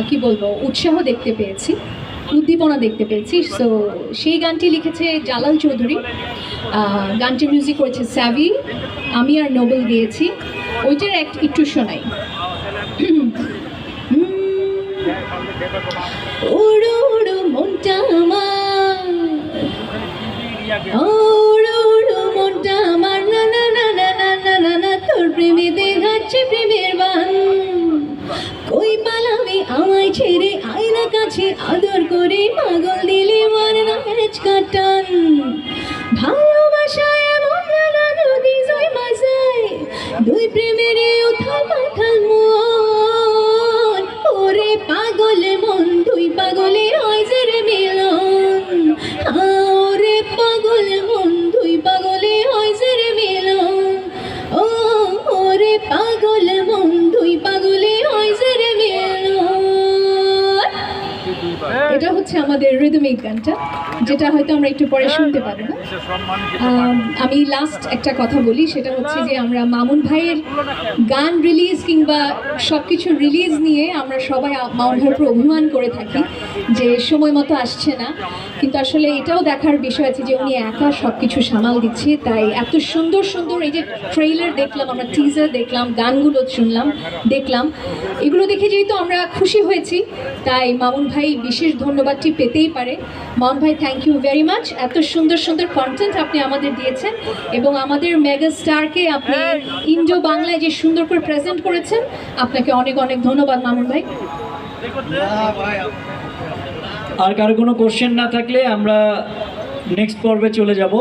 কি বলবো, উৎসাহ দেখতে পেয়েছি, উদ্দীপনা দেখতে পেয়েছি। সো সেই গানটি লিখেছে জালাল চৌধুরী, গানটির মিউজিক করেছে স্যাভি, আমি আর নোবেল গিয়েছি। ওইটার একটু শোনাই। ওড়ো ওড়ো মনটা আমার, ওড়ো ওড়ো মনটা আমার, না না না না না না না না, তোর প্রেমে দেখাচ্ছে প্রেমের বান। কই পালাবি আমায় ছেড়ে, আয়না কাছে আদর করে, পাগল দিলে মার না হেঁচকা টান। ভালোবাসায় এমন নানা নদী জয় মাঝায়, দুই প্রেমের উথাল পাথাল মন। ওরে পাগল মন, দুই পাগলে হয় যে রে মিলন। ওরে পাগল মন, দুই পাগলে হয় যে রে মিলন। ও ওরে পাগল মন, দুই পাগলে হয় যে রে মিলন। এটা হচ্ছে আমাদের রিদমিক গানটা, যেটা হয়তো আমরা একটু পরে শুনতে পাবো না। আমি লাস্ট একটা কথা বলি, সেটা হচ্ছে যে আমরা মামুন ভাইয়ের গান রিলিজ কিংবা সব কিছু রিলিজ নিয়ে আমরা সবাই মামুন ভাইয়ের উপর অভিমান করে থাকি যে সময় মতো আসছে না, কিন্তু আসলে এটাও দেখার বিষয় আছে যে উনি একা সব কিছু সামাল দিচ্ছে। তাই এত সুন্দর সুন্দর এই যে ট্রেইলার দেখলাম, আমরা টিজার দেখলাম, গানগুলো শুনলাম, দেখলাম, এগুলো দেখে যেহেতু আমরা খুশি হয়েছি, তাই মামুন ভাই বিশেষ ধন্যবাদটি পেতেই পারে। মামুন ভাই, থ্যাংক ইউ ভেরি মাচ। এত সুন্দর সুন্দর কন্টেন্ট আপনি আমাদের দিয়েছেন এবং আমাদের মেগা স্টারকে আপনি ইন্ডো বাংলায় যে সুন্দর করে প্রেজেন্ট করেছেন, আপনাকে অনেক অনেক ধন্যবাদ মামুন ভাই। আর কারো কোনো কোশ্চেন না থাকলে আমরা নেক্সট পর্বে চলে যাব।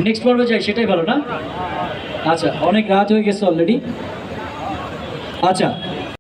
নেক্সট পর্বে যাই, সেটাই ভালো না? আচ্ছা, অনেক রাত হয়ে গেছে অলরেডি। আচ্ছা।